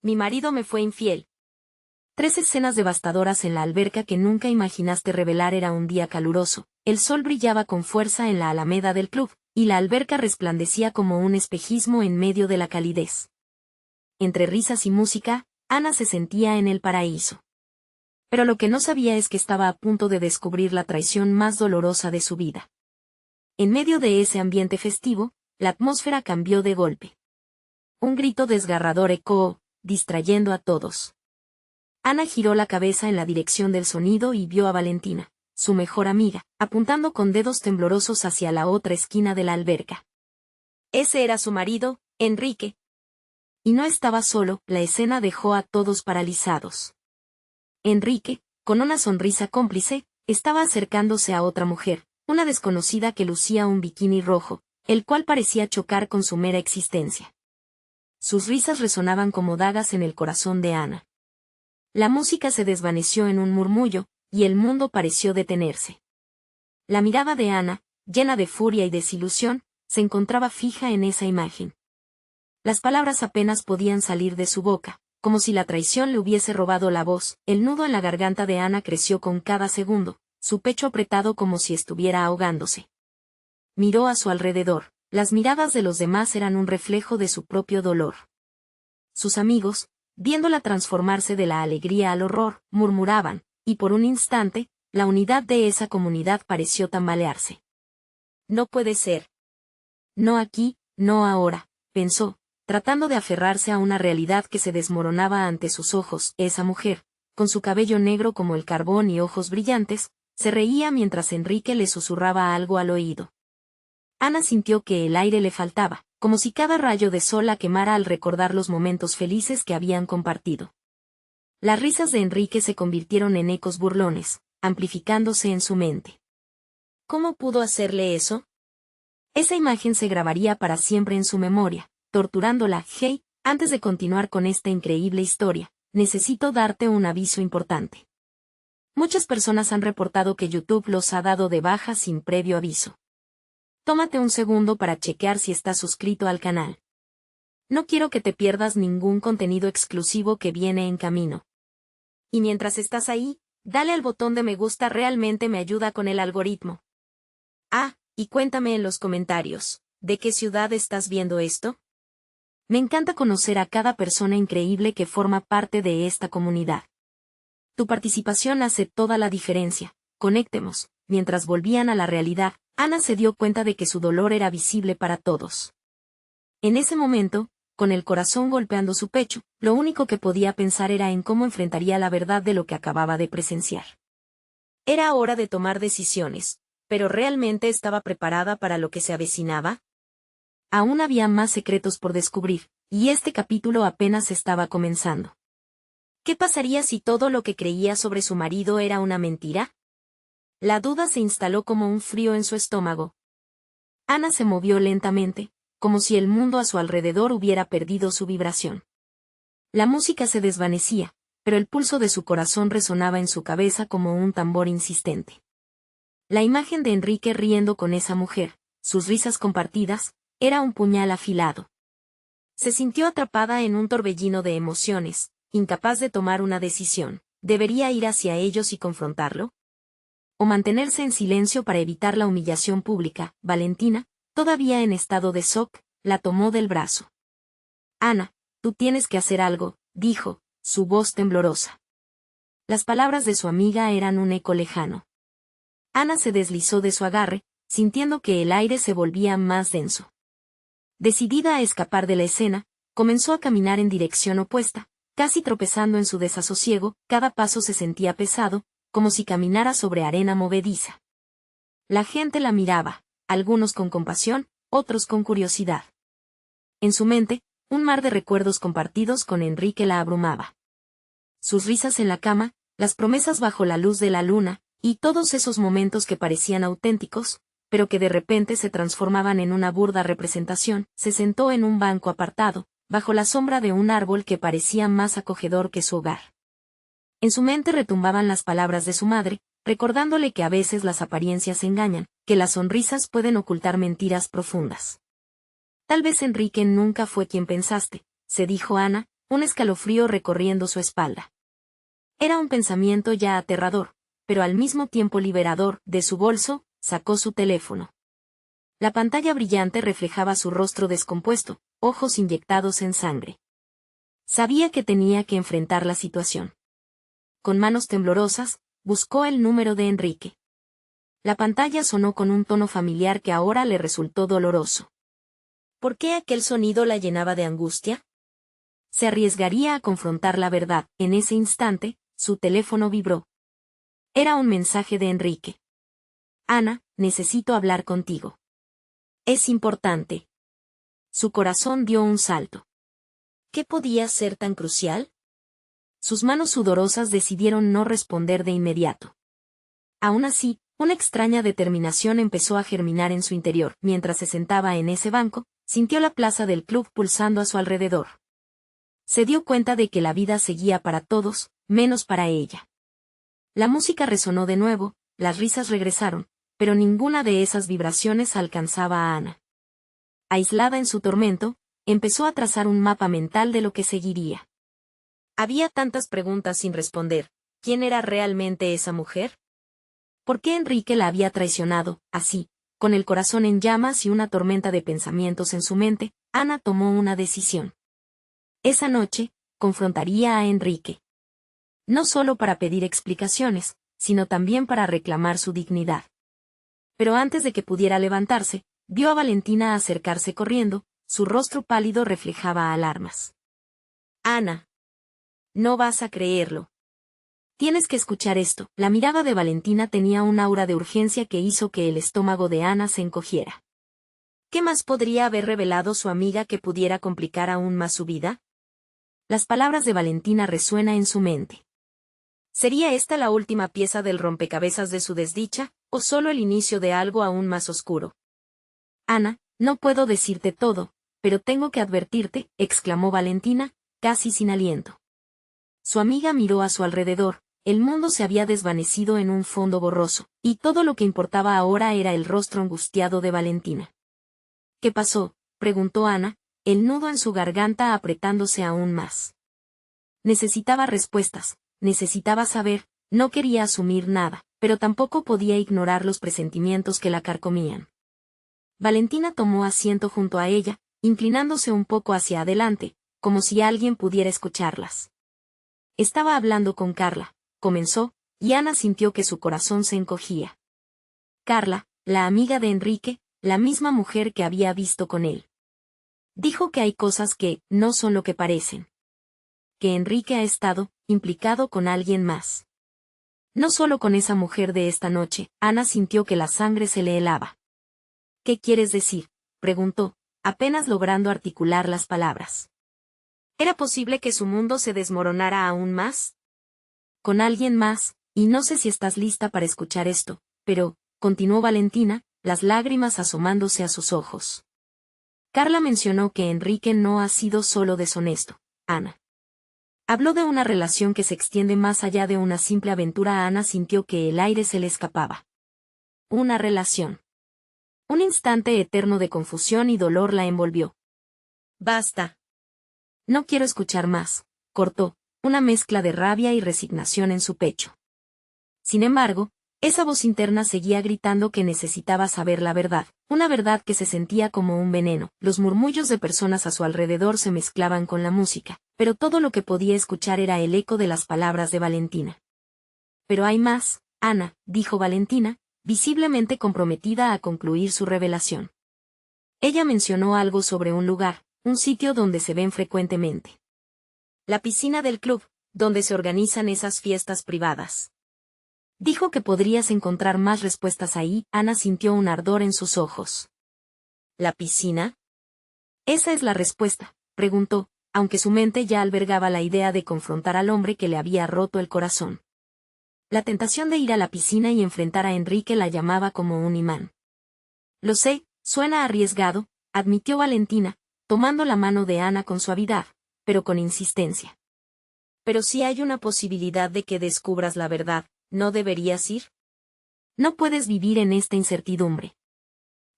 Mi marido me fue infiel. 3 escenas devastadoras en la alberca que nunca imaginaste revelar. Era un día caluroso, el sol brillaba con fuerza en la alameda del club, y la alberca resplandecía como un espejismo en medio de la calidez. Entre risas y música, Ana se sentía en el paraíso. Pero lo que no sabía es que estaba a punto de descubrir la traición más dolorosa de su vida. En medio de ese ambiente festivo, la atmósfera cambió de golpe. Un grito desgarrador ecoó, distrayendo a todos. Ana giró la cabeza en la dirección del sonido y vio a Valentina, su mejor amiga, apuntando con dedos temblorosos hacia la otra esquina de la alberca. Ese era su marido, Enrique. Y no estaba solo, la escena dejó a todos paralizados. Enrique, con una sonrisa cómplice, estaba acercándose a otra mujer, una desconocida que lucía un bikini rojo, el cual parecía chocar con su mera existencia. Sus risas resonaban como dagas en el corazón de Ana. La música se desvaneció en un murmullo, y el mundo pareció detenerse. La mirada de Ana, llena de furia y desilusión, se encontraba fija en esa imagen. Las palabras apenas podían salir de su boca, como si la traición le hubiese robado la voz. El nudo en la garganta de Ana creció con cada segundo, su pecho apretado como si estuviera ahogándose. Miró a su alrededor, las miradas de los demás eran un reflejo de su propio dolor. Sus amigos, viéndola transformarse de la alegría al horror, murmuraban, y por un instante, la unidad de esa comunidad pareció tambalearse. No puede ser. No aquí, no ahora, pensó, tratando de aferrarse a una realidad que se desmoronaba ante sus ojos. Esa mujer, con su cabello negro como el carbón y ojos brillantes, se reía mientras Enrique le susurraba algo al oído. Ana sintió que el aire le faltaba, como si cada rayo de sol la quemara al recordar los momentos felices que habían compartido. Las risas de Enrique se convirtieron en ecos burlones, amplificándose en su mente. ¿Cómo pudo hacerle eso? Esa imagen se grabaría para siempre en su memoria, torturándola. Hey, antes de continuar con esta increíble historia, necesito darte un aviso importante. Muchas personas han reportado que YouTube los ha dado de baja sin previo aviso. Tómate un segundo para chequear si estás suscrito al canal. No quiero que te pierdas ningún contenido exclusivo que viene en camino. Y mientras estás ahí, dale al botón de me gusta, realmente me ayuda con el algoritmo. Ah, y cuéntame en los comentarios, ¿de qué ciudad estás viendo esto? Me encanta conocer a cada persona increíble que forma parte de esta comunidad. Tu participación hace toda la diferencia. Conectemos. Mientras volvían a la realidad, Ana se dio cuenta de que su dolor era visible para todos. En ese momento, con el corazón golpeando su pecho, lo único que podía pensar era en cómo enfrentaría la verdad de lo que acababa de presenciar. Era hora de tomar decisiones, pero ¿realmente estaba preparada para lo que se avecinaba? Aún había más secretos por descubrir, y este capítulo apenas estaba comenzando. ¿Qué pasaría si todo lo que creía sobre su marido era una mentira? La duda se instaló como un frío en su estómago. Ana se movió lentamente, como si el mundo a su alrededor hubiera perdido su vibración. La música se desvanecía, pero el pulso de su corazón resonaba en su cabeza como un tambor insistente. La imagen de Enrique riendo con esa mujer, sus risas compartidas, era un puñal afilado. Se sintió atrapada en un torbellino de emociones, incapaz de tomar una decisión. ¿Debería ir hacia ellos y confrontarlo? ¿O mantenerse en silencio para evitar la humillación pública? Valentina, todavía en estado de shock, la tomó del brazo. Ana, tú tienes que hacer algo, dijo, su voz temblorosa. Las palabras de su amiga eran un eco lejano. Ana se deslizó de su agarre, sintiendo que el aire se volvía más denso. Decidida a escapar de la escena, comenzó a caminar en dirección opuesta, casi tropezando en su desasosiego. Cada paso se sentía pesado, como si caminara sobre arena movediza. La gente la miraba, algunos con compasión, otros con curiosidad. En su mente, un mar de recuerdos compartidos con Enrique la abrumaba. Sus risas en la cama, las promesas bajo la luz de la luna, y todos esos momentos que parecían auténticos, pero que de repente se transformaban en una burda representación. Se sentó en un banco apartado, bajo la sombra de un árbol que parecía más acogedor que su hogar. En su mente retumbaban las palabras de su madre, recordándole que a veces las apariencias engañan, que las sonrisas pueden ocultar mentiras profundas. Tal vez Enrique nunca fue quien pensaste, se dijo Ana, un escalofrío recorriendo su espalda. Era un pensamiento ya aterrador, pero al mismo tiempo liberador. De su bolso, sacó su teléfono. La pantalla brillante reflejaba su rostro descompuesto, ojos inyectados en sangre. Sabía que tenía que enfrentar la situación. Con manos temblorosas, buscó el número de Enrique. La pantalla sonó con un tono familiar que ahora le resultó doloroso. ¿Por qué aquel sonido la llenaba de angustia? Se arriesgaría a confrontar la verdad. En ese instante, su teléfono vibró. Era un mensaje de Enrique. Ana, necesito hablar contigo. Es importante. Su corazón dio un salto. ¿Qué podía ser tan crucial? Sus manos sudorosas decidieron no responder de inmediato. Aún así, una extraña determinación empezó a germinar en su interior. Mientras se sentaba en ese banco, sintió la plaza del club pulsando a su alrededor. Se dio cuenta de que la vida seguía para todos, menos para ella. La música resonó de nuevo, las risas regresaron, pero ninguna de esas vibraciones alcanzaba a Ana. Aislada en su tormento, empezó a trazar un mapa mental de lo que seguiría. Había tantas preguntas sin responder. ¿Quién era realmente esa mujer? ¿Por qué Enrique la había traicionado? Así, con el corazón en llamas y una tormenta de pensamientos en su mente, Ana tomó una decisión. Esa noche, confrontaría a Enrique. No solo para pedir explicaciones, sino también para reclamar su dignidad. Pero antes de que pudiera levantarse, vio a Valentina acercarse corriendo, su rostro pálido reflejaba alarmas. Ana. No vas a creerlo. Tienes que escuchar esto. La mirada de Valentina tenía un aura de urgencia que hizo que el estómago de Ana se encogiera. ¿Qué más podría haber revelado su amiga que pudiera complicar aún más su vida? Las palabras de Valentina resuenan en su mente. ¿Sería esta la última pieza del rompecabezas de su desdicha, o solo el inicio de algo aún más oscuro? Ana, no puedo decirte todo, pero tengo que advertirte, exclamó Valentina, casi sin aliento. Su amiga miró a su alrededor, el mundo se había desvanecido en un fondo borroso, y todo lo que importaba ahora era el rostro angustiado de Valentina. ¿Qué pasó?, preguntó Ana, el nudo en su garganta apretándose aún más. Necesitaba respuestas, necesitaba saber, no quería asumir nada, pero tampoco podía ignorar los presentimientos que la carcomían. Valentina tomó asiento junto a ella, inclinándose un poco hacia adelante, como si alguien pudiera escucharlas. Estaba hablando con Carla, comenzó, y Ana sintió que su corazón se encogía. Carla, la amiga de Enrique, la misma mujer que había visto con él. Dijo que hay cosas que no son lo que parecen. Que Enrique ha estado implicado con alguien más. No solo con esa mujer de esta noche. Ana sintió que la sangre se le helaba. ¿Qué quieres decir?, preguntó, apenas logrando articular las palabras. ¿Era posible que su mundo se desmoronara aún más? Con alguien más, y no sé si estás lista para escuchar esto, pero, continuó Valentina, las lágrimas asomándose a sus ojos. Carla mencionó que Enrique no ha sido solo deshonesto, Ana. Habló de una relación que se extiende más allá de una simple aventura. Ana sintió que el aire se le escapaba. Una relación. Un instante eterno de confusión y dolor la envolvió. Basta. No quiero escuchar más, cortó, una mezcla de rabia y resignación en su pecho. Sin embargo, esa voz interna seguía gritando que necesitaba saber la verdad, una verdad que se sentía como un veneno. Los murmullos de personas a su alrededor se mezclaban con la música, pero todo lo que podía escuchar era el eco de las palabras de Valentina. Pero hay más, Ana, dijo Valentina, visiblemente comprometida a concluir su revelación. Ella mencionó algo sobre un lugar, un sitio donde se ven frecuentemente. La piscina del club, donde se organizan esas fiestas privadas. Dijo que podrías encontrar más respuestas ahí. Ana sintió un ardor en sus ojos. ¿La piscina? Esa es la respuesta, preguntó, aunque su mente ya albergaba la idea de confrontar al hombre que le había roto el corazón. La tentación de ir a la piscina y enfrentar a Enrique la llamaba como un imán. Lo sé, suena arriesgado, admitió Valentina, tomando la mano de Ana con suavidad, pero con insistencia. Pero si hay una posibilidad de que descubras la verdad, ¿no deberías ir? No puedes vivir en esta incertidumbre.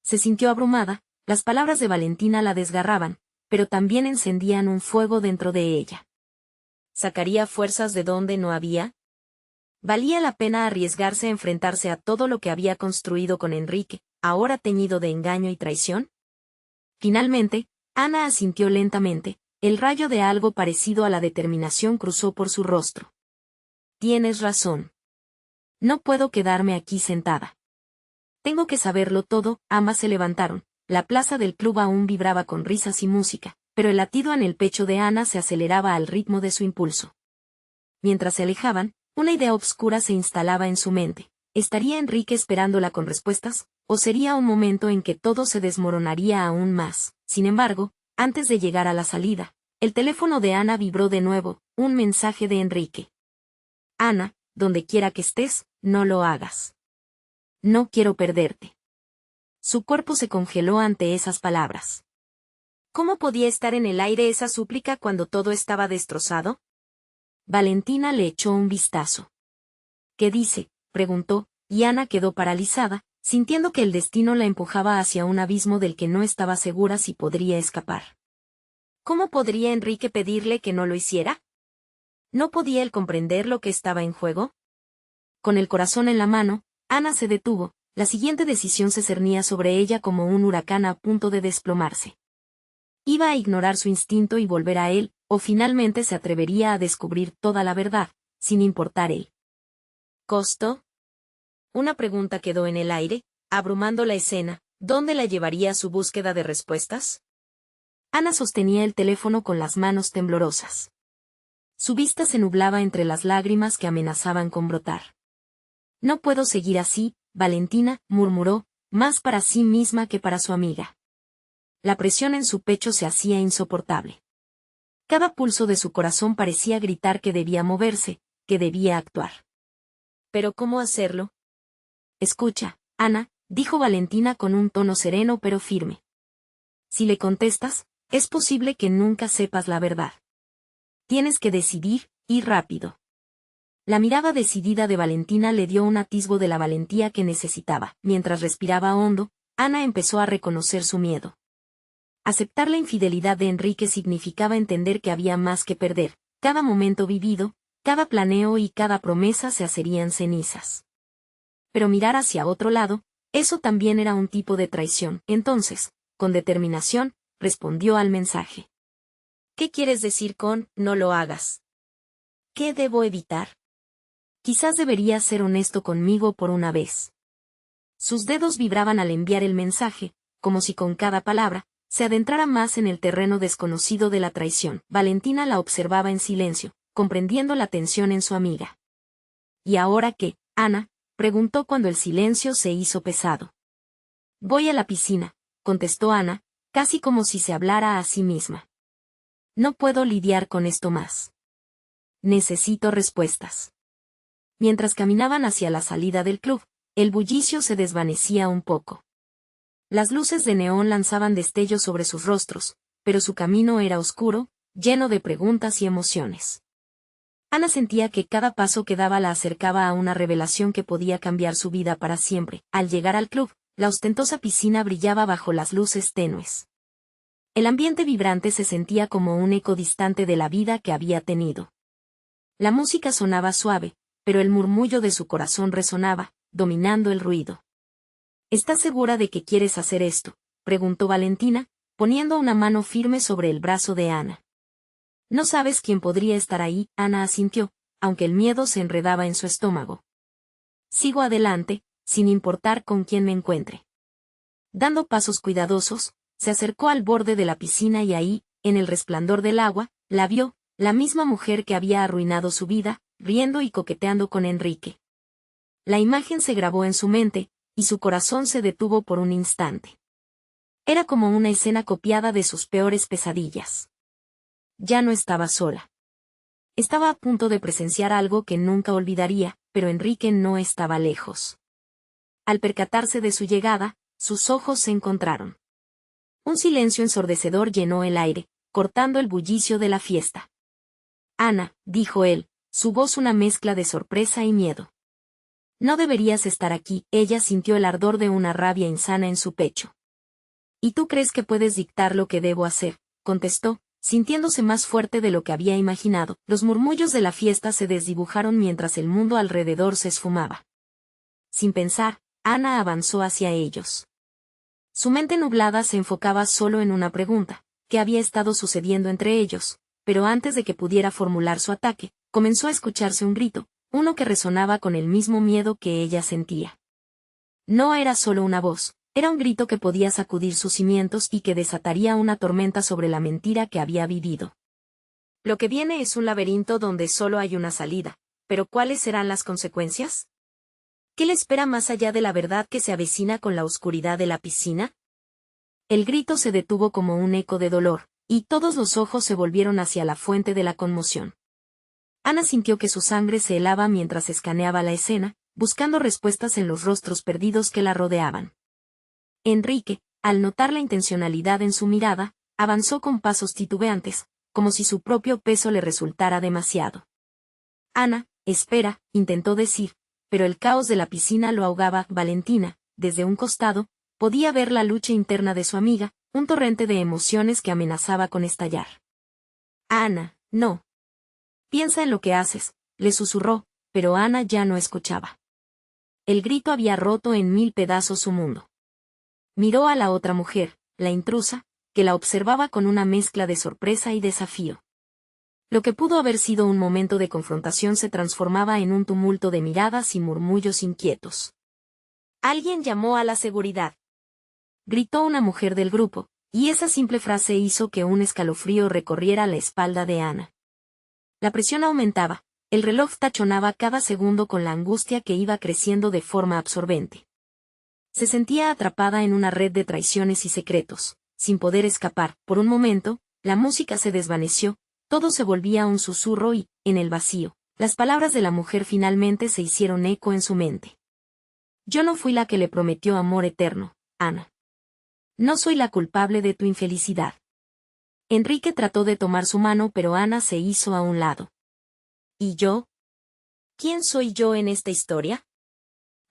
Se sintió abrumada, las palabras de Valentina la desgarraban, pero también encendían un fuego dentro de ella. ¿Sacaría fuerzas de donde no había? ¿Valía la pena arriesgarse a enfrentarse a todo lo que había construido con Enrique, ahora teñido de engaño y traición? Finalmente, Ana asintió lentamente, el rayo de algo parecido a la determinación cruzó por su rostro. Tienes razón. No puedo quedarme aquí sentada. Tengo que saberlo todo. Ambas se levantaron. La plaza del club aún vibraba con risas y música, pero el latido en el pecho de Ana se aceleraba al ritmo de su impulso. Mientras se alejaban, una idea obscura se instalaba en su mente. ¿Estaría Enrique esperándola con respuestas? ¿O sería un momento en que todo se desmoronaría aún más? Sin embargo, antes de llegar a la salida, el teléfono de Ana vibró de nuevo, un mensaje de Enrique. Ana, donde quiera que estés, no lo hagas. No quiero perderte. Su cuerpo se congeló ante esas palabras. ¿Cómo podía estar en el aire esa súplica cuando todo estaba destrozado? Valentina le echó un vistazo. ¿Qué dice?, preguntó, y Ana quedó paralizada, sintiendo que el destino la empujaba hacia un abismo del que no estaba segura si podría escapar. ¿Cómo podría Enrique pedirle que no lo hiciera? ¿No podía él comprender lo que estaba en juego? Con el corazón en la mano, Ana se detuvo. La siguiente decisión se cernía sobre ella como un huracán a punto de desplomarse. Iba a ignorar su instinto y volver a él, o finalmente se atrevería a descubrir toda la verdad, sin importar el costo. Una pregunta quedó en el aire, abrumando la escena. ¿Dónde la llevaría su búsqueda de respuestas? Ana sostenía el teléfono con las manos temblorosas. Su vista se nublaba entre las lágrimas que amenazaban con brotar. No puedo seguir así, Valentina, murmuró, más para sí misma que para su amiga. La presión en su pecho se hacía insoportable. Cada pulso de su corazón parecía gritar que debía moverse, que debía actuar. ¿Pero cómo hacerlo? Escucha, Ana, dijo Valentina con un tono sereno pero firme. Si le contestas, es posible que nunca sepas la verdad. Tienes que decidir, y rápido. La mirada decidida de Valentina le dio un atisbo de la valentía que necesitaba. Mientras respiraba hondo, Ana empezó a reconocer su miedo. Aceptar la infidelidad de Enrique significaba entender que había más que perder. Cada momento vivido, cada planeo y cada promesa se hacerían cenizas. Pero mirar hacia otro lado, eso también era un tipo de traición. Entonces, con determinación, respondió al mensaje. ¿Qué quieres decir con no lo hagas? ¿Qué debo evitar? Quizás deberías ser honesto conmigo por una vez. Sus dedos vibraban al enviar el mensaje, como si con cada palabra, se adentrara más en el terreno desconocido de la traición. Valentina la observaba en silencio, comprendiendo la tensión en su amiga. ¿Y ahora qué, Ana?, preguntó cuando el silencio se hizo pesado. Voy a la piscina, contestó Ana, casi como si se hablara a sí misma. No puedo lidiar con esto más. Necesito respuestas. Mientras caminaban hacia la salida del club, el bullicio se desvanecía un poco. Las luces de neón lanzaban destellos sobre sus rostros, pero su camino era oscuro, lleno de preguntas y emociones. Ana sentía que cada paso que daba la acercaba a una revelación que podía cambiar su vida para siempre. Al llegar al club, la ostentosa piscina brillaba bajo las luces tenues. El ambiente vibrante se sentía como un eco distante de la vida que había tenido. La música sonaba suave, pero el murmullo de su corazón resonaba, dominando el ruido. ¿Estás segura de que quieres hacer esto?, preguntó Valentina, poniendo una mano firme sobre el brazo de Ana. No sabes quién podría estar ahí, Ana asintió, aunque el miedo se enredaba en su estómago. Sigo adelante, sin importar con quién me encuentre. Dando pasos cuidadosos, se acercó al borde de la piscina y ahí, en el resplandor del agua, la vio, la misma mujer que había arruinado su vida, riendo y coqueteando con Enrique. La imagen se grabó en su mente, y su corazón se detuvo por un instante. Era como una escena copiada de sus peores pesadillas. Ya no estaba sola. Estaba a punto de presenciar algo que nunca olvidaría, pero Enrique no estaba lejos. Al percatarse de su llegada, sus ojos se encontraron. Un silencio ensordecedor llenó el aire, cortando el bullicio de la fiesta. Ana, dijo él, su voz una mezcla de sorpresa y miedo. No deberías estar aquí. Ella sintió el ardor de una rabia insana en su pecho. ¿Y tú crees que puedes dictar lo que debo hacer?, contestó, sintiéndose más fuerte de lo que había imaginado. Los murmullos de la fiesta se desdibujaron mientras el mundo alrededor se esfumaba. Sin pensar, Ana avanzó hacia ellos. Su mente nublada se enfocaba solo en una pregunta: ¿qué había estado sucediendo entre ellos? Pero antes de que pudiera formular su ataque, comenzó a escucharse un grito, uno que resonaba con el mismo miedo que ella sentía. No era solo una voz, era un grito que podía sacudir sus cimientos y que desataría una tormenta sobre la mentira que había vivido. Lo que viene es un laberinto donde solo hay una salida, pero ¿cuáles serán las consecuencias? ¿Qué le espera más allá de la verdad que se avecina con la oscuridad de la piscina? El grito se detuvo como un eco de dolor, y todos los ojos se volvieron hacia la fuente de la conmoción. Ana sintió que su sangre se helaba mientras escaneaba la escena, buscando respuestas en los rostros perdidos que la rodeaban. Enrique, al notar la intencionalidad en su mirada, avanzó con pasos titubeantes, como si su propio peso le resultara demasiado. Ana, espera, intentó decir, pero el caos de la piscina lo ahogaba. Valentina, desde un costado, podía ver la lucha interna de su amiga, un torrente de emociones que amenazaba con estallar. Ana, no. Piensa en lo que haces, le susurró, pero Ana ya no escuchaba. El grito había roto en 1000 pedazos su mundo. Miró a la otra mujer, la intrusa, que la observaba con una mezcla de sorpresa y desafío. Lo que pudo haber sido un momento de confrontación se transformaba en un tumulto de miradas y murmullos inquietos. Alguien llamó a la seguridad. Gritó una mujer del grupo, y esa simple frase hizo que un escalofrío recorriera la espalda de Ana. La presión aumentaba, el reloj tachonaba cada segundo con la angustia que iba creciendo de forma absorbente. Se sentía atrapada en una red de traiciones y secretos, sin poder escapar. Por un momento, la música se desvaneció, todo se volvía un susurro y, en el vacío, las palabras de la mujer finalmente se hicieron eco en su mente. Yo no fui la que le prometió amor eterno, Ana. No soy la culpable de tu infelicidad. Enrique trató de tomar su mano, pero Ana se hizo a un lado. ¿Y yo? ¿Quién soy yo en esta historia?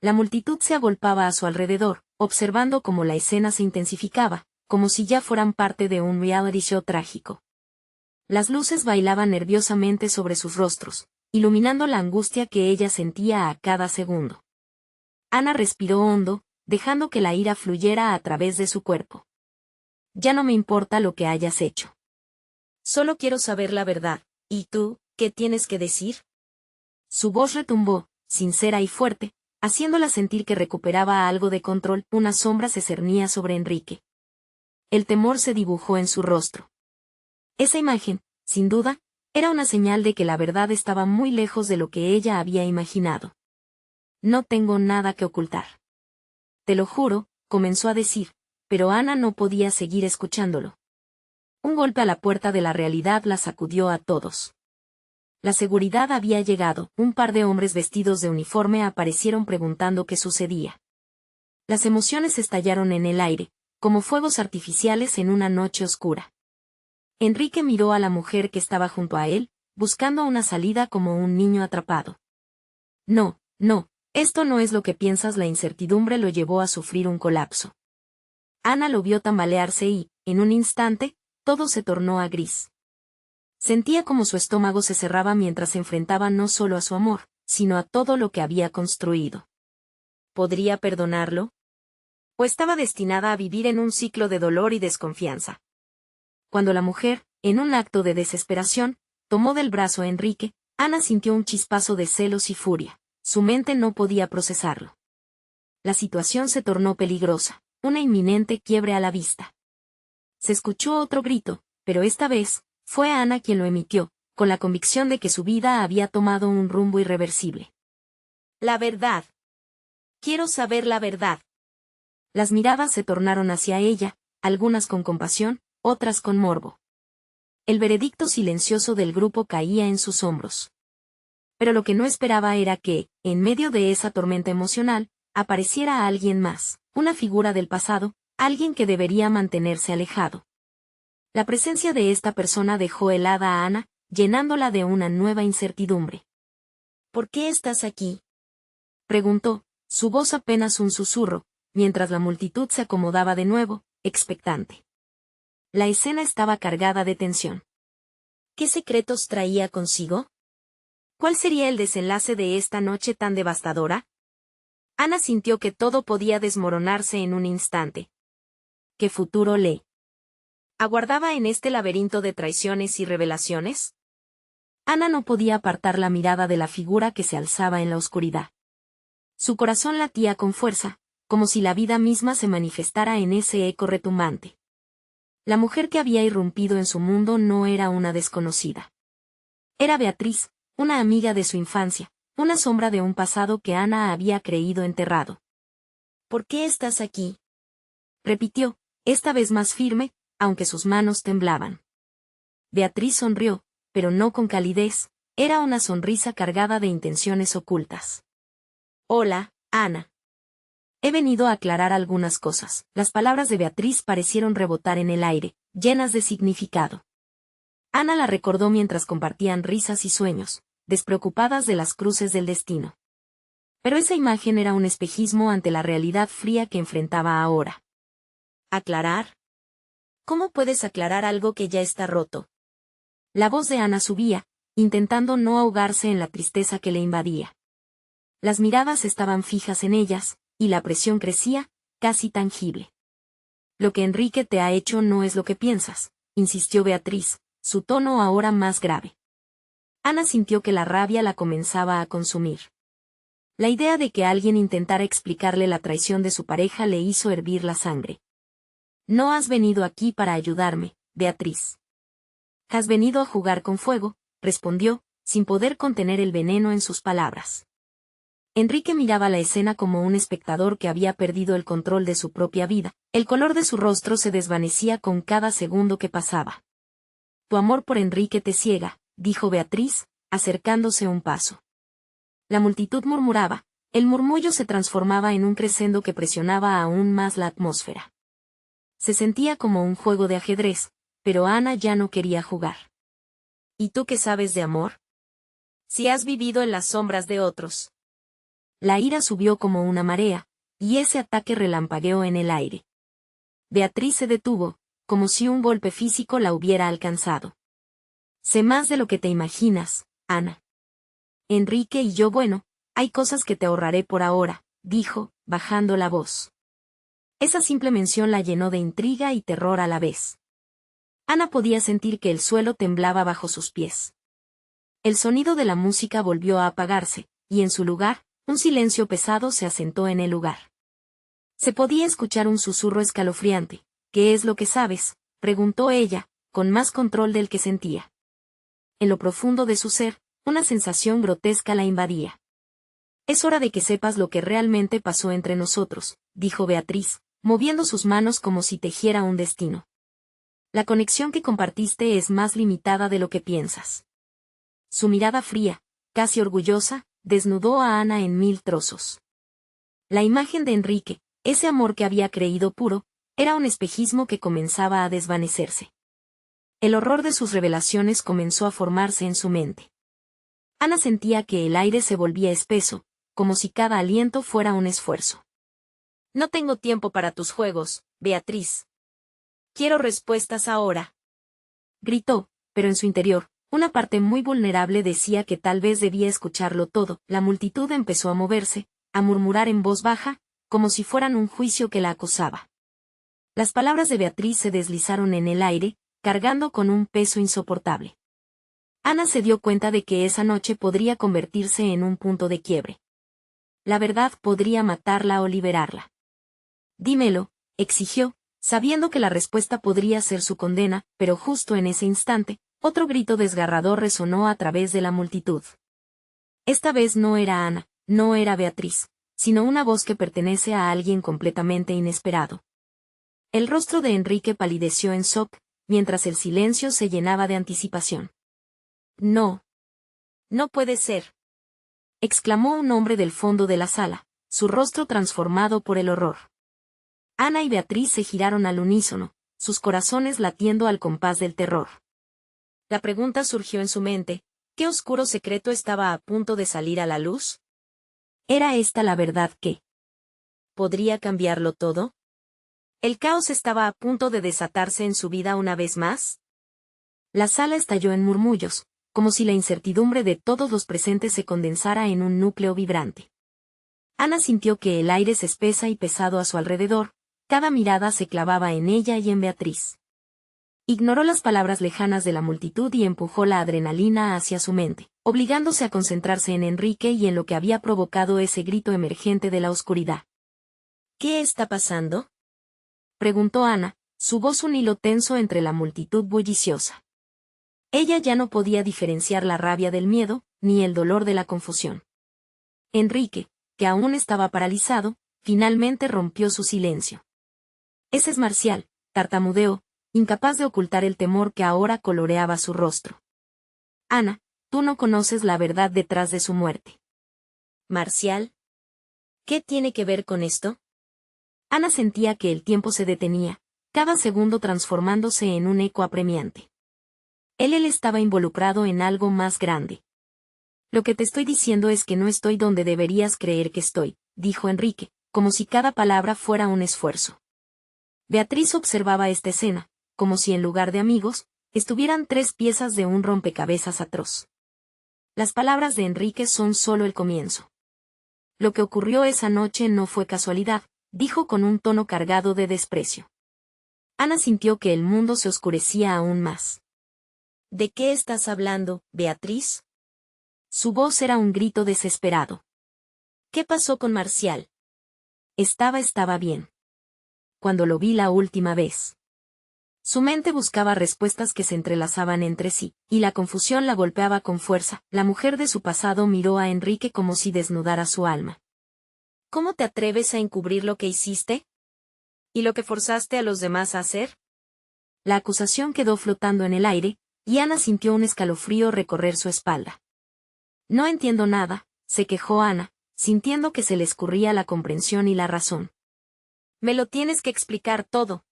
La multitud se agolpaba a su alrededor, observando cómo la escena se intensificaba, como si ya fueran parte de un reality show trágico. Las luces bailaban nerviosamente sobre sus rostros, iluminando la angustia que ella sentía a cada segundo. Ana respiró hondo, dejando que la ira fluyera a través de su cuerpo. Ya no me importa lo que hayas hecho. Solo quiero saber la verdad. ¿Y tú, qué tienes que decir? Su voz retumbó, sincera y fuerte, haciéndola sentir que recuperaba algo de control. Una sombra se cernía sobre Enrique. El temor se dibujó en su rostro. Esa imagen, sin duda, era una señal de que la verdad estaba muy lejos de lo que ella había imaginado. No tengo nada que ocultar. Te lo juro, comenzó a decir, pero Ana no podía seguir escuchándolo. Un golpe a la puerta de la realidad la sacudió a todos. La seguridad había llegado, un par de hombres vestidos de uniforme aparecieron preguntando qué sucedía. Las emociones estallaron en el aire, como fuegos artificiales en una noche oscura. Enrique miró a la mujer que estaba junto a él, buscando una salida como un niño atrapado. No, no, esto no es lo que piensas. La incertidumbre lo llevó a sufrir un colapso. Ana lo vio tambalearse y, en un instante, todo se tornó a gris. Sentía como su estómago se cerraba mientras se enfrentaba no solo a su amor, sino a todo lo que había construido. ¿Podría perdonarlo? ¿O estaba destinada a vivir en un ciclo de dolor y desconfianza? Cuando la mujer, en un acto de desesperación, tomó del brazo a Enrique, Ana sintió un chispazo de celos y furia. Su mente no podía procesarlo. La situación se tornó peligrosa, una inminente quiebre a la vista. Se escuchó otro grito, pero esta vez, fue Ana quien lo emitió, con la convicción de que su vida había tomado un rumbo irreversible. La verdad. Quiero saber la verdad. Las miradas se tornaron hacia ella, algunas con compasión, otras con morbo. El veredicto silencioso del grupo caía en sus hombros. Pero lo que no esperaba era que, en medio de esa tormenta emocional, apareciera alguien más, una figura del pasado, alguien que debería mantenerse alejado. La presencia de esta persona dejó helada a Ana, llenándola de una nueva incertidumbre. ¿Por qué estás aquí?, preguntó, su voz apenas un susurro, mientras la multitud se acomodaba de nuevo, expectante. La escena estaba cargada de tensión. ¿Qué secretos traía consigo? ¿Cuál sería el desenlace de esta noche tan devastadora? Ana sintió que todo podía desmoronarse en un instante. ¿Qué futuro le aguardaba en este laberinto de traiciones y revelaciones? Ana no podía apartar la mirada de la figura que se alzaba en la oscuridad. Su corazón latía con fuerza, como si la vida misma se manifestara en ese eco retumbante. La mujer que había irrumpido en su mundo no era una desconocida. Era Beatriz, una amiga de su infancia, una sombra de un pasado que Ana había creído enterrado. ¿Por qué estás aquí?, repitió, esta vez más firme, aunque sus manos temblaban. Beatriz sonrió, pero no con calidez, era una sonrisa cargada de intenciones ocultas. Hola, Ana. He venido a aclarar algunas cosas. Las palabras de Beatriz parecieron rebotar en el aire, llenas de significado. Ana la recordó mientras compartían risas y sueños, despreocupadas de las cruces del destino. Pero esa imagen era un espejismo ante la realidad fría que enfrentaba ahora. ¿Aclarar? ¿Cómo puedes aclarar algo que ya está roto? La voz de Ana subía, intentando no ahogarse en la tristeza que le invadía. Las miradas estaban fijas en ellas, y la presión crecía, casi tangible. Lo que Enrique te ha hecho no es lo que piensas, insistió Beatriz, su tono ahora más grave. Ana sintió que la rabia la comenzaba a consumir. La idea de que alguien intentara explicarle la traición de su pareja le hizo hervir la sangre. No has venido aquí para ayudarme, Beatriz. Has venido a jugar con fuego, respondió, sin poder contener el veneno en sus palabras. Enrique miraba la escena como un espectador que había perdido el control de su propia vida. El color de su rostro se desvanecía con cada segundo que pasaba. Tu amor por Enrique te ciega, dijo Beatriz, acercándose un paso. La multitud murmuraba, el murmullo se transformaba en un crescendo que presionaba aún más la atmósfera. Se sentía como un juego de ajedrez, pero Ana ya no quería jugar. ¿Y tú qué sabes de amor? Si has vivido en las sombras de otros. La ira subió como una marea, y ese ataque relampagueó en el aire. Beatriz se detuvo, como si un golpe físico la hubiera alcanzado. Sé más de lo que te imaginas, Ana. Enrique y yo, bueno, hay cosas que te ahorraré por ahora, dijo, bajando la voz. Esa simple mención la llenó de intriga y terror a la vez. Ana podía sentir que el suelo temblaba bajo sus pies. El sonido de la música volvió a apagarse, y en su lugar, un silencio pesado se asentó en el lugar. Se podía escuchar un susurro escalofriante. ¿Qué es lo que sabes?, preguntó ella, con más control del que sentía. En lo profundo de su ser, una sensación grotesca la invadía. Es hora de que sepas lo que realmente pasó entre nosotros, dijo Beatriz, moviendo sus manos como si tejiera un destino. La conexión que compartiste es más limitada de lo que piensas. Su mirada fría, casi orgullosa, desnudó a Ana en 1000 trozos. La imagen de Enrique, ese amor que había creído puro, era un espejismo que comenzaba a desvanecerse. El horror de sus revelaciones comenzó a formarse en su mente. Ana sentía que el aire se volvía espeso, como si cada aliento fuera un esfuerzo. No tengo tiempo para tus juegos, Beatriz. Quiero respuestas ahora. Gritó, pero en su interior, una parte muy vulnerable decía que tal vez debía escucharlo todo. La multitud empezó a moverse, a murmurar en voz baja, como si fueran un juicio que la acosaba. Las palabras de Beatriz se deslizaron en el aire, cargando con un peso insoportable. Ana se dio cuenta de que esa noche podría convertirse en un punto de quiebre. La verdad podría matarla o liberarla. Dímelo, exigió, sabiendo que la respuesta podría ser su condena, pero justo en ese instante, otro grito desgarrador resonó a través de la multitud. Esta vez no era Ana, no era Beatriz, sino una voz que pertenece a alguien completamente inesperado. El rostro de Enrique palideció en shock, mientras el silencio se llenaba de anticipación. No. No puede ser. Exclamó un hombre del fondo de la sala, su rostro transformado por el horror. Ana y Beatriz se giraron al unísono, sus corazones latiendo al compás del terror. La pregunta surgió en su mente, ¿qué oscuro secreto estaba a punto de salir a la luz? ¿Era esta la verdad que podría cambiarlo todo? ¿El caos estaba a punto de desatarse en su vida una vez más? La sala estalló en murmullos, como si la incertidumbre de todos los presentes se condensara en un núcleo vibrante. Ana sintió que el aire se espesa y pesado a su alrededor, cada mirada se clavaba en ella y en Beatriz. Ignoró las palabras lejanas de la multitud y empujó la adrenalina hacia su mente, obligándose a concentrarse en Enrique y en lo que había provocado ese grito emergente de la oscuridad. ¿Qué está pasando?, preguntó Ana, su voz un hilo tenso entre la multitud bulliciosa. Ella ya no podía diferenciar la rabia del miedo, ni el dolor de la confusión. Enrique, que aún estaba paralizado, finalmente rompió su silencio. Ese es Marcial, tartamudeó, incapaz de ocultar el temor que ahora coloreaba su rostro. Ana, tú no conoces la verdad detrás de su muerte. ¿Marcial? ¿Qué tiene que ver con esto? Ana sentía que el tiempo se detenía, cada segundo transformándose en un eco apremiante. Él estaba involucrado en algo más grande. Lo que te estoy diciendo es que no estoy donde deberías creer que estoy, dijo Enrique, como si cada palabra fuera un esfuerzo. Beatriz observaba esta escena, como si en lugar de amigos, estuvieran tres piezas de un rompecabezas atroz. Las palabras de Enrique son solo el comienzo. Lo que ocurrió esa noche no fue casualidad, dijo con un tono cargado de desprecio. Ana sintió que el mundo se oscurecía aún más. ¿De qué estás hablando, Beatriz? Su voz era un grito desesperado. ¿Qué pasó con Marcial? Estaba bien. Cuando lo vi la última vez. Su mente buscaba respuestas que se entrelazaban entre sí, y la confusión la golpeaba con fuerza. La mujer de su pasado miró a Enrique como si desnudara su alma. ¿Cómo te atreves a encubrir lo que hiciste? ¿Y lo que forzaste a los demás a hacer? La acusación quedó flotando en el aire, y Ana sintió un escalofrío recorrer su espalda. No entiendo nada, se quejó Ana, sintiendo que se le escurría la comprensión y la razón. Me lo tienes que explicar todo.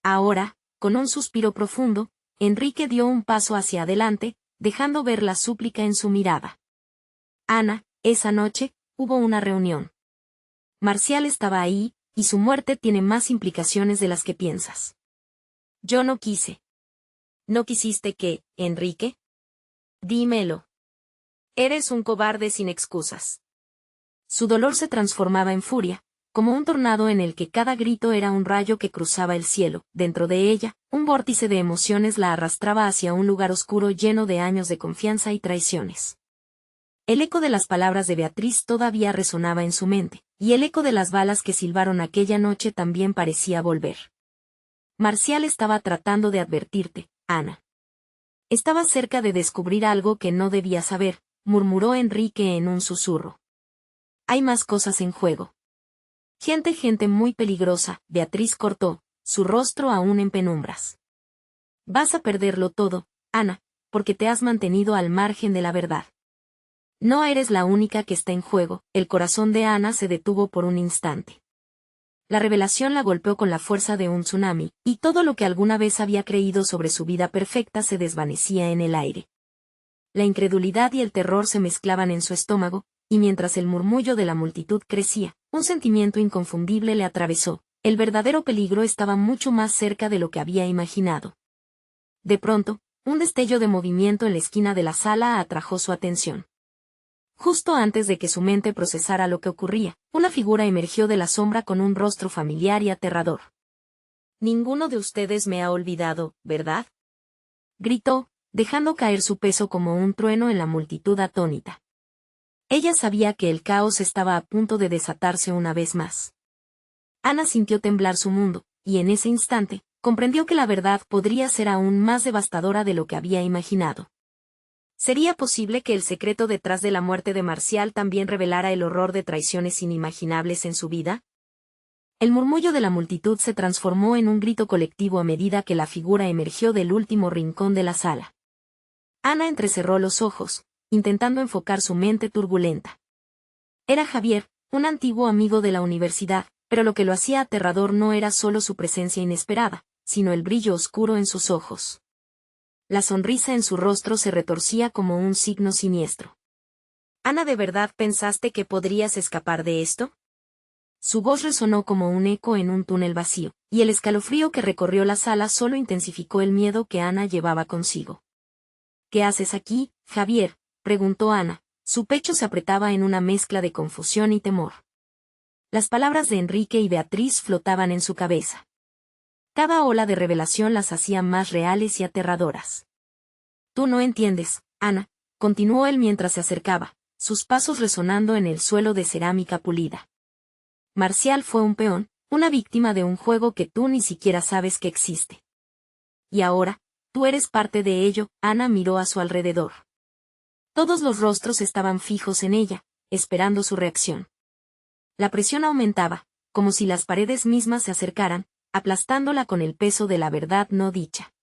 Ahora, con un suspiro profundo, Enrique dio un paso hacia adelante, dejando ver la súplica en su mirada. Ana, esa noche, hubo una reunión. Marcial estaba ahí, y su muerte tiene más implicaciones de las que piensas. Yo no quise. ¿No quisiste qué, Enrique? Dímelo. Eres un cobarde sin excusas. Su dolor se transformaba en furia, como un tornado en el que cada grito era un rayo que cruzaba el cielo. Dentro de ella, un vórtice de emociones la arrastraba hacia un lugar oscuro lleno de años de confianza y traiciones. El eco de las palabras de Beatriz todavía resonaba en su mente, y el eco de las balas que silbaron aquella noche también parecía volver. Marcial estaba tratando de advertirte, Ana. Estaba cerca de descubrir algo que no debía saber, murmuró Enrique en un susurro. Hay más cosas en juego. Gente muy peligrosa, Beatriz cortó, su rostro aún en penumbras. Vas a perderlo todo, Ana, porque te has mantenido al margen de la verdad. No eres la única que está en juego. El corazón de Ana se detuvo por un instante. La revelación la golpeó con la fuerza de un tsunami, y todo lo que alguna vez había creído sobre su vida perfecta se desvanecía en el aire. La incredulidad y el terror se mezclaban en su estómago, y mientras el murmullo de la multitud crecía, un sentimiento inconfundible le atravesó. El verdadero peligro estaba mucho más cerca de lo que había imaginado. De pronto, un destello de movimiento en la esquina de la sala atrajo su atención. Justo antes de que su mente procesara lo que ocurría, una figura emergió de la sombra con un rostro familiar y aterrador. Ninguno de ustedes me ha olvidado, ¿verdad? Gritó, dejando caer su peso como un trueno en la multitud atónita. Ella sabía que el caos estaba a punto de desatarse una vez más. Ana sintió temblar su mundo, y en ese instante, comprendió que la verdad podría ser aún más devastadora de lo que había imaginado. ¿Sería posible que el secreto detrás de la muerte de Marcial también revelara el horror de traiciones inimaginables en su vida? El murmullo de la multitud se transformó en un grito colectivo a medida que la figura emergió del último rincón de la sala. Ana entrecerró los ojos, intentando enfocar su mente turbulenta. Era Javier, un antiguo amigo de la universidad, pero lo que lo hacía aterrador no era solo su presencia inesperada, sino el brillo oscuro en sus ojos. La sonrisa en su rostro se retorcía como un signo siniestro. Ana, ¿de verdad pensaste que podrías escapar de esto? Su voz resonó como un eco en un túnel vacío, y el escalofrío que recorrió la sala solo intensificó el miedo que Ana llevaba consigo. ¿Qué haces aquí, Javier?, preguntó Ana. Su pecho se apretaba en una mezcla de confusión y temor. Las palabras de Enrique y Beatriz flotaban en su cabeza. Cada ola de revelación las hacía más reales y aterradoras. Tú no entiendes, Ana, continuó él mientras se acercaba, sus pasos resonando en el suelo de cerámica pulida. Marcial fue un peón, una víctima de un juego que tú ni siquiera sabes que existe. Y ahora, tú eres parte de ello. Ana miró a su alrededor. Todos los rostros estaban fijos en ella, esperando su reacción. La presión aumentaba, como si las paredes mismas se acercaran, aplastándola con el peso de la verdad no dicha.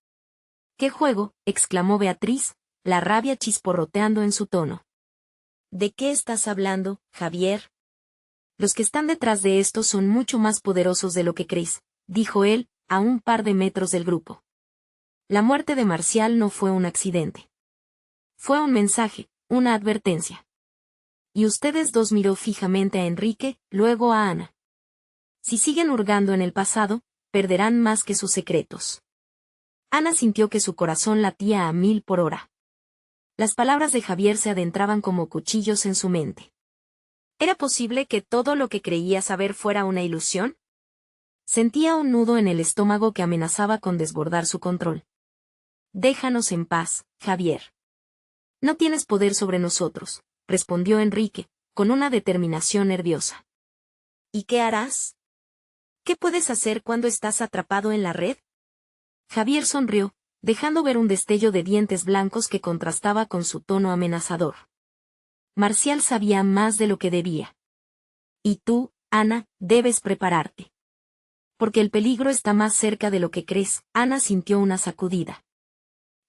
¿Qué juego?, exclamó Beatriz, la rabia chisporroteando en su tono. ¿De qué estás hablando, Javier? Los que están detrás de esto son mucho más poderosos de lo que crees, dijo él, a un par de metros del grupo. La muerte de Marcial no fue un accidente. Fue un mensaje, una advertencia. Y ustedes dos miró fijamente a Enrique, luego a Ana. Si siguen hurgando en el pasado, perderán más que sus secretos. Ana sintió que su corazón latía a 1000 por hora. Las palabras de Javier se adentraban como cuchillos en su mente. ¿Era posible que todo lo que creía saber fuera una ilusión? Sentía un nudo en el estómago que amenazaba con desbordar su control. Déjanos en paz, Javier. No tienes poder sobre nosotros, respondió Enrique, con una determinación nerviosa. ¿Y qué harás? ¿Qué puedes hacer cuando estás atrapado en la red? Javier sonrió, dejando ver un destello de dientes blancos que contrastaba con su tono amenazador. Marcial sabía más de lo que debía. Y tú, Ana, debes prepararte. Porque el peligro está más cerca de lo que crees. Ana sintió una sacudida.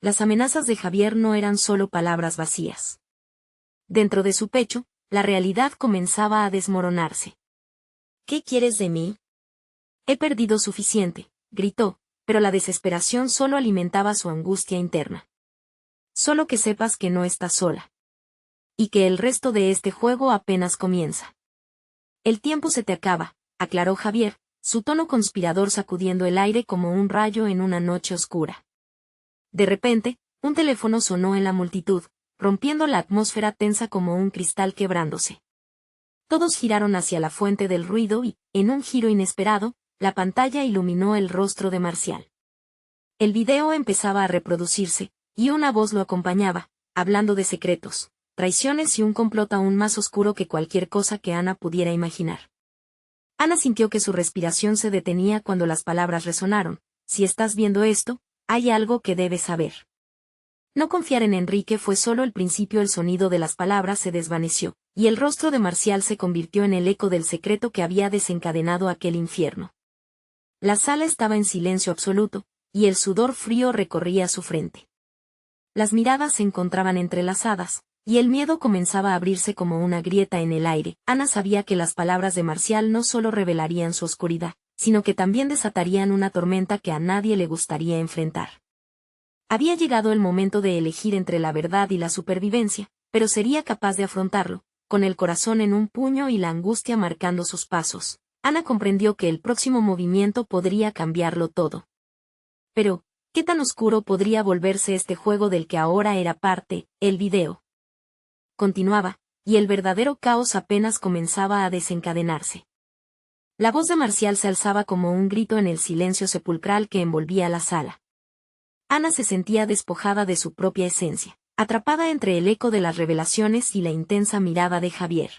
Las amenazas de Javier no eran solo palabras vacías. Dentro de su pecho, la realidad comenzaba a desmoronarse. ¿Qué quieres de mí? He perdido suficiente, gritó, pero la desesperación solo alimentaba su angustia interna. Solo que sepas que no estás sola. Y que el resto de este juego apenas comienza. El tiempo se te acaba, aclaró Javier, su tono conspirador sacudiendo el aire como un rayo en una noche oscura. De repente, un teléfono sonó en la multitud, rompiendo la atmósfera tensa como un cristal quebrándose. Todos giraron hacia la fuente del ruido y, en un giro inesperado, la pantalla iluminó el rostro de Marcial. El video empezaba a reproducirse, y una voz lo acompañaba, hablando de secretos, traiciones y un complot aún más oscuro que cualquier cosa que Ana pudiera imaginar. Ana sintió que su respiración se detenía cuando las palabras resonaron. Si estás viendo esto, hay algo que debes saber. No confiar en Enrique fue solo el principio. El sonido de las palabras se desvaneció, y el rostro de Marcial se convirtió en el eco del secreto que había desencadenado aquel infierno. La sala estaba en silencio absoluto, y el sudor frío recorría su frente. Las miradas se encontraban entrelazadas, y el miedo comenzaba a abrirse como una grieta en el aire. Ana sabía que las palabras de Marcial no solo revelarían su oscuridad, sino que también desatarían una tormenta que a nadie le gustaría enfrentar. Había llegado el momento de elegir entre la verdad y la supervivencia, pero sería capaz de afrontarlo, con el corazón en un puño y la angustia marcando sus pasos. Ana comprendió que el próximo movimiento podría cambiarlo todo. Pero, ¿qué tan oscuro podría volverse este juego del que ahora era parte? El video continuaba, y el verdadero caos apenas comenzaba a desencadenarse. La voz de Marcial se alzaba como un grito en el silencio sepulcral que envolvía la sala. Ana se sentía despojada de su propia esencia, atrapada entre el eco de las revelaciones y la intensa mirada de Javier.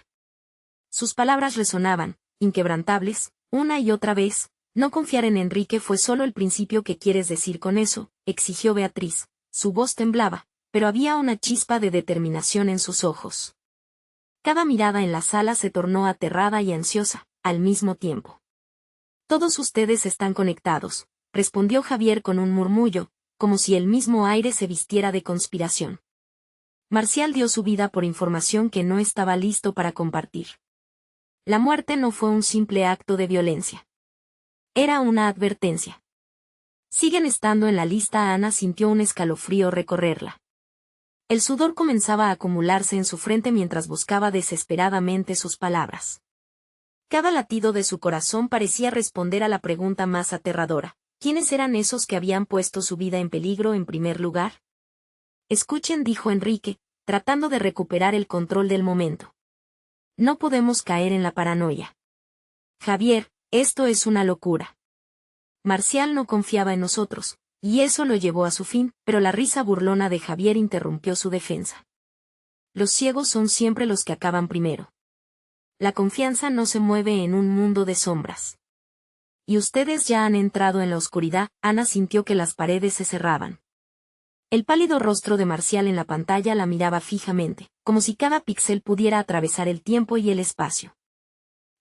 Sus palabras resonaban, inquebrantables, una y otra vez. No confiar en Enrique fue solo el principio. ¿Qué quieres decir con eso?, exigió Beatriz. Su voz temblaba, pero había una chispa de determinación en sus ojos. Cada mirada en la sala se tornó aterrada y ansiosa, al mismo tiempo. Todos ustedes están conectados, respondió Javier con un murmullo, como si el mismo aire se vistiera de conspiración. Marcial dio su vida por información que no estaba listo para compartir. La muerte no fue un simple acto de violencia. Era una advertencia. Siguen estando en la lista. Ana sintió un escalofrío recorrerla. El sudor comenzaba a acumularse en su frente mientras buscaba desesperadamente sus palabras. Cada latido de su corazón parecía responder a la pregunta más aterradora. ¿Quiénes eran esos que habían puesto su vida en peligro en primer lugar? Escuchen, dijo Enrique, tratando de recuperar el control del momento. No podemos caer en la paranoia. Javier, esto es una locura. Marcial no confiaba en nosotros, y eso lo llevó a su fin, pero la risa burlona de Javier interrumpió su defensa. Los ciegos son siempre los que acaban primero. La confianza no se mueve en un mundo de sombras. Y ustedes ya han entrado en la oscuridad. Ana sintió que las paredes se cerraban. El pálido rostro de Marcial en la pantalla la miraba fijamente, como si cada píxel pudiera atravesar el tiempo y el espacio.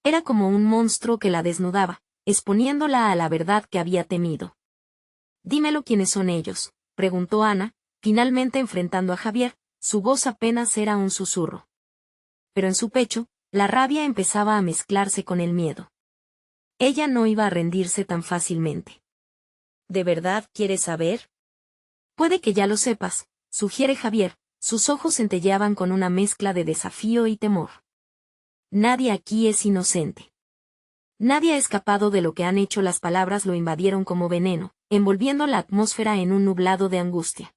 Era como un monstruo que la desnudaba, exponiéndola a la verdad que había temido. «Dímelo quiénes son ellos», preguntó Ana, finalmente enfrentando a Javier. Su voz apenas era un susurro. Pero en su pecho, la rabia empezaba a mezclarse con el miedo. Ella no iba a rendirse tan fácilmente. ¿De verdad quieres saber? Puede que ya lo sepas, sugiere Javier. Sus ojos centelleaban con una mezcla de desafío y temor. Nadie aquí es inocente. Nadie ha escapado de lo que han hecho. Las palabras lo invadieron como veneno, envolviendo la atmósfera en un nublado de angustia.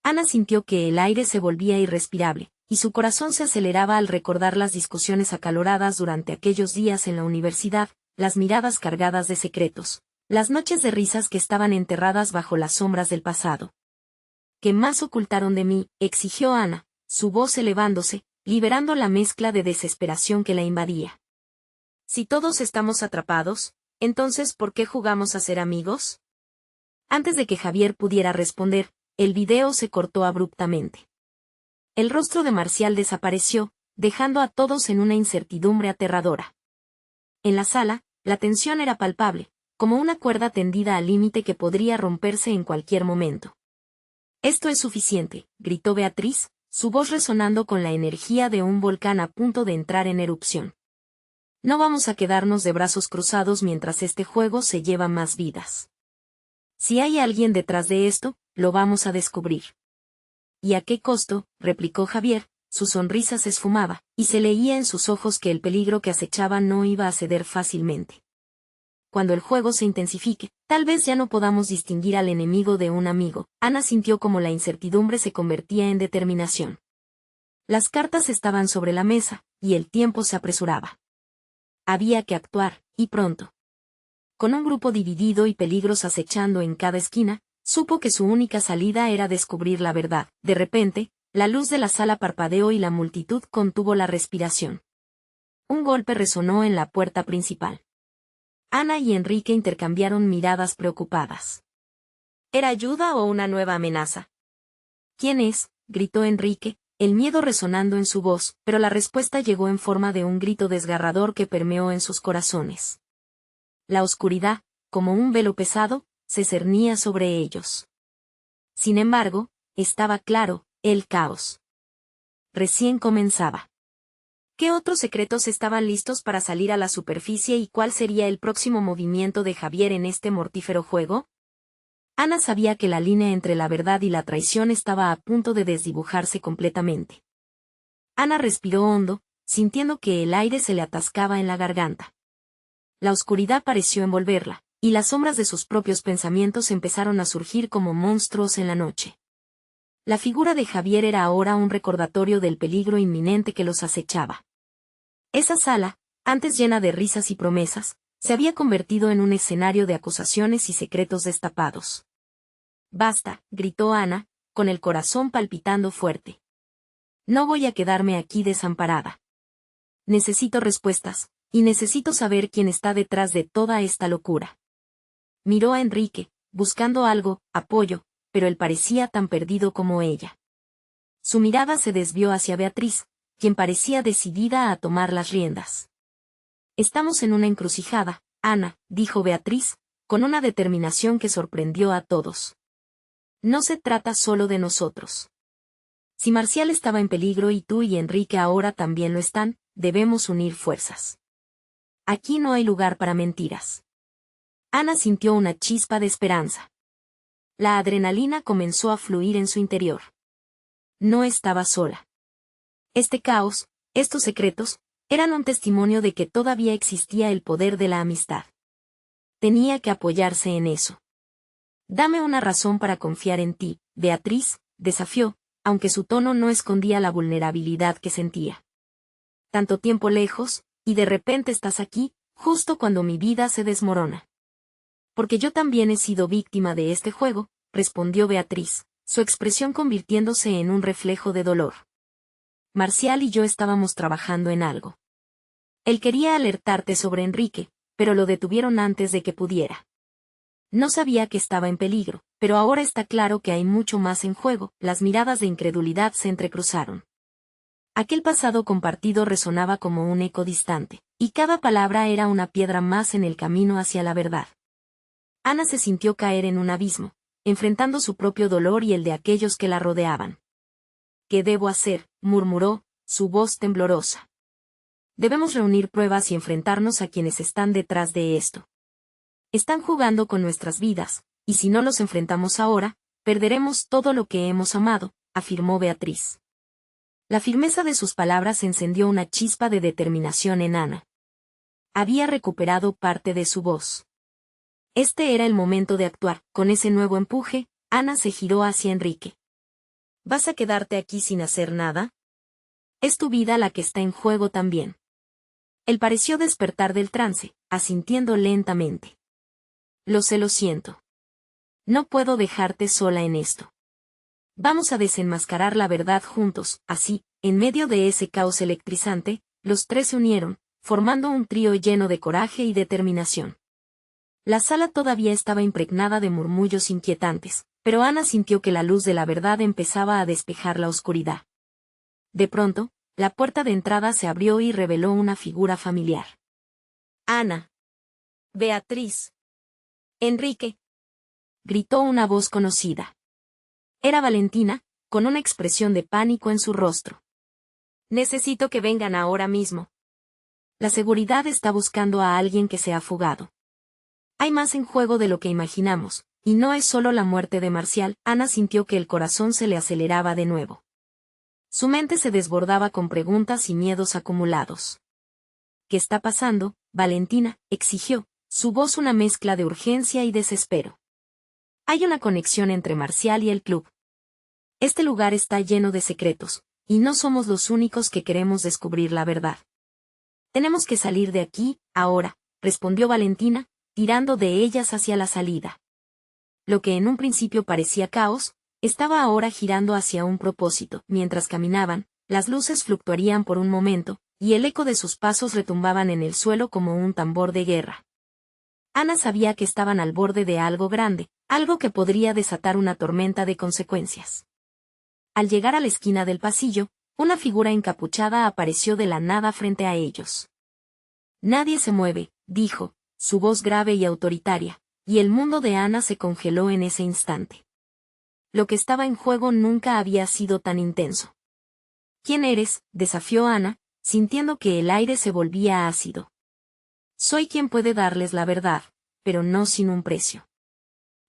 Ana sintió que el aire se volvía irrespirable, y su corazón se aceleraba al recordar las discusiones acaloradas durante aquellos días en la universidad, las miradas cargadas de secretos, las noches de risas que estaban enterradas bajo las sombras del pasado. ¿Qué más ocultaron de mí?, exigió Ana, su voz elevándose, liberando la mezcla de desesperación que la invadía. Si todos estamos atrapados, entonces ¿por qué jugamos a ser amigos? Antes de que Javier pudiera responder, el video se cortó abruptamente. El rostro de Marcial desapareció, dejando a todos en una incertidumbre aterradora. En la sala, la tensión era palpable, como una cuerda tendida al límite que podría romperse en cualquier momento. «Esto es suficiente», gritó Beatriz, su voz resonando con la energía de un volcán a punto de entrar en erupción. «No vamos a quedarnos de brazos cruzados mientras este juego se lleva más vidas. Si hay alguien detrás de esto, lo vamos a descubrir». «¿Y a qué costo?», replicó Javier, su sonrisa se esfumaba, y se leía en sus ojos que el peligro que acechaba no iba a ceder fácilmente. «Cuando el juego se intensifique, tal vez ya no podamos distinguir al enemigo de un amigo». Ana sintió como la incertidumbre se convertía en determinación. Las cartas estaban sobre la mesa, y el tiempo se apresuraba. Había que actuar, y pronto. Con un grupo dividido y peligros acechando en cada esquina, supo que su única salida era descubrir la verdad. De repente, la luz de la sala parpadeó y la multitud contuvo la respiración. Un golpe resonó en la puerta principal. Ana y Enrique intercambiaron miradas preocupadas. ¿Era ayuda o una nueva amenaza? «¿Quién es?», gritó Enrique, el miedo resonando en su voz, pero la respuesta llegó en forma de un grito desgarrador que permeó en sus corazones. La oscuridad, como un velo pesado, se cernía sobre ellos. Sin embargo, estaba claro, el caos recién comenzaba. ¿Qué otros secretos estaban listos para salir a la superficie y cuál sería el próximo movimiento de Javier en este mortífero juego? Ana sabía que la línea entre la verdad y la traición estaba a punto de desdibujarse completamente. Ana respiró hondo, sintiendo que el aire se le atascaba en la garganta. La oscuridad pareció envolverla, y las sombras de sus propios pensamientos empezaron a surgir como monstruos en la noche. La figura de Javier era ahora un recordatorio del peligro inminente que los acechaba. Esa sala, antes llena de risas y promesas, se había convertido en un escenario de acusaciones y secretos destapados. «Basta», gritó Ana, con el corazón palpitando fuerte. «No voy a quedarme aquí desamparada. Necesito respuestas, y necesito saber quién está detrás de toda esta locura». Miró a Enrique, buscando algo, apoyo, pero él parecía tan perdido como ella. Su mirada se desvió hacia Beatriz, quien parecía decidida a tomar las riendas. «Estamos en una encrucijada, Ana», dijo Beatriz, con una determinación que sorprendió a todos. «No se trata solo de nosotros. Si Marcial estaba en peligro y tú y Enrique ahora también lo están, debemos unir fuerzas. Aquí no hay lugar para mentiras». Ana sintió una chispa de esperanza. La adrenalina comenzó a fluir en su interior. No estaba sola. Este caos, estos secretos, Eran un testimonio de que todavía existía el poder de la amistad. Tenía que apoyarse en eso. Dame una razón para confiar en ti, Beatriz, desafió, aunque su tono no escondía la vulnerabilidad que sentía. Tanto tiempo lejos, y de repente estás aquí, justo cuando mi vida se desmorona. Porque yo también he sido víctima de este juego, respondió Beatriz, su expresión convirtiéndose en un reflejo de dolor. Marcial y yo estábamos trabajando en algo. Él quería alertarte sobre Enrique, pero lo detuvieron antes de que pudiera. No sabía que estaba en peligro, pero ahora está claro que hay mucho más en juego. Las miradas de incredulidad se entrecruzaron. Aquel pasado compartido resonaba como un eco distante, y cada palabra era una piedra más en el camino hacia la verdad. Ana se sintió caer en un abismo, enfrentando su propio dolor y el de aquellos que la rodeaban. ¿Qué debo hacer?, murmuró, su voz temblorosa. Debemos reunir pruebas y enfrentarnos a quienes están detrás de esto. Están jugando con nuestras vidas, y si no los enfrentamos ahora, perderemos todo lo que hemos amado, afirmó Beatriz. La firmeza de sus palabras encendió una chispa de determinación en Ana. Había recuperado parte de su voz. Este era el momento de actuar. Con ese nuevo empuje, Ana se giró hacia Enrique. ¿Vas a quedarte aquí sin hacer nada? Es tu vida la que está en juego también. Él pareció despertar del trance, asintiendo lentamente. Lo siento. No puedo dejarte sola en esto. Vamos a desenmascarar la verdad juntos. Así, en medio de ese caos electrizante, los tres se unieron, formando un trío lleno de coraje y determinación. La sala todavía estaba impregnada de murmullos inquietantes, pero Ana sintió que la luz de la verdad empezaba a despejar la oscuridad. De pronto, la puerta de entrada se abrió y reveló una figura familiar. Ana. Beatriz. Enrique. Gritó una voz conocida. Era Valentina, con una expresión de pánico en su rostro. Necesito que vengan ahora mismo. La seguridad está buscando a alguien que se ha fugado. Hay más en juego de lo que imaginamos, y no es solo la muerte de Marcial. Ana sintió que el corazón se le aceleraba de nuevo. Su mente se desbordaba con preguntas y miedos acumulados. ¿Qué está pasando, Valentina?, exigió, su voz una mezcla de urgencia y desespero. Hay una conexión entre Marcial y el club. Este lugar está lleno de secretos, y no somos los únicos que queremos descubrir la verdad. Tenemos que salir de aquí, ahora, respondió Valentina, tirando de ellas hacia la salida. Lo que en un principio parecía caos, estaba ahora girando hacia un propósito. Mientras caminaban, las luces fluctuarían por un momento, y el eco de sus pasos retumbaban en el suelo como un tambor de guerra. Ana sabía que estaban al borde de algo grande, algo que podría desatar una tormenta de consecuencias. Al llegar a la esquina del pasillo, una figura encapuchada apareció de la nada frente a ellos. Nadie se mueve, dijo, su voz grave y autoritaria, y el mundo de Ana se congeló en ese instante. Lo que estaba en juego nunca había sido tan intenso. ¿Quién eres?, desafió Ana, sintiendo que el aire se volvía ácido. Soy quien puede darles la verdad, pero no sin un precio.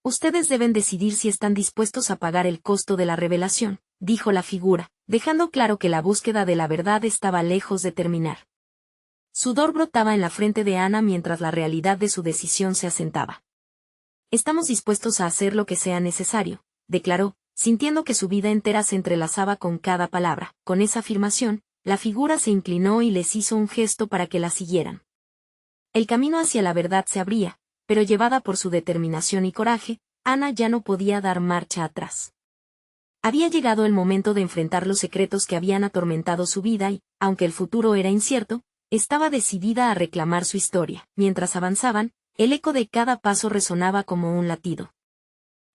Ustedes deben decidir si están dispuestos a pagar el costo de la revelación, dijo la figura, dejando claro que la búsqueda de la verdad estaba lejos de terminar. Sudor brotaba en la frente de Ana mientras la realidad de su decisión se asentaba. Estamos dispuestos a hacer lo que sea necesario, declaró, sintiendo que su vida entera se entrelazaba con cada palabra. Con esa afirmación, la figura se inclinó y les hizo un gesto para que la siguieran. El camino hacia la verdad se abría, pero llevada por su determinación y coraje, Ana ya no podía dar marcha atrás. Había llegado el momento de enfrentar los secretos que habían atormentado su vida y, aunque el futuro era incierto, estaba decidida a reclamar su historia. Mientras avanzaban, el eco de cada paso resonaba como un latido.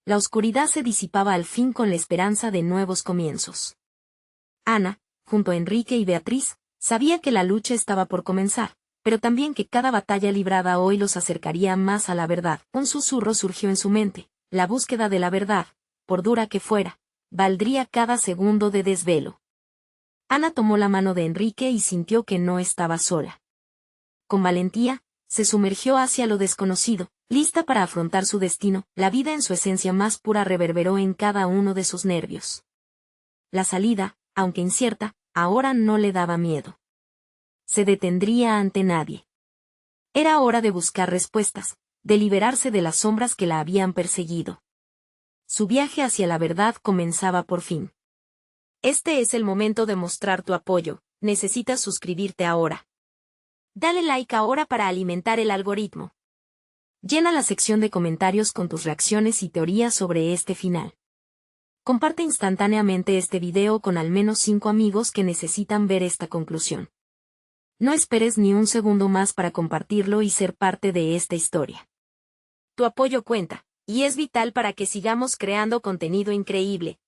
La oscuridad se disipaba al fin con la esperanza de nuevos comienzos. Ana, junto a Enrique y Beatriz, sabía que la lucha estaba por comenzar, pero también que cada batalla librada hoy los acercaría más a la verdad. Un susurro surgió en su mente: la búsqueda de la verdad, por dura que fuera, valdría cada segundo de desvelo. Ana tomó la mano de Enrique y sintió que no estaba sola. Con valentía, se sumergió hacia lo desconocido, lista para afrontar su destino. La vida en su esencia más pura reverberó en cada uno de sus nervios. La salida, aunque incierta, ahora no le daba miedo. se detendría ante nadie. Era hora de buscar respuestas, de liberarse de las sombras que la habían perseguido. Su viaje hacia la verdad comenzaba por fin. Este es el momento de mostrar tu apoyo, necesitas suscribirte ahora. Dale like ahora para alimentar el algoritmo. Llena la sección de comentarios con tus reacciones y teorías sobre este final. Comparte instantáneamente este video con al menos 5 amigos que necesitan ver esta conclusión. No esperes ni un segundo más para compartirlo y ser parte de esta historia. Tu apoyo cuenta, y es vital para que sigamos creando contenido increíble.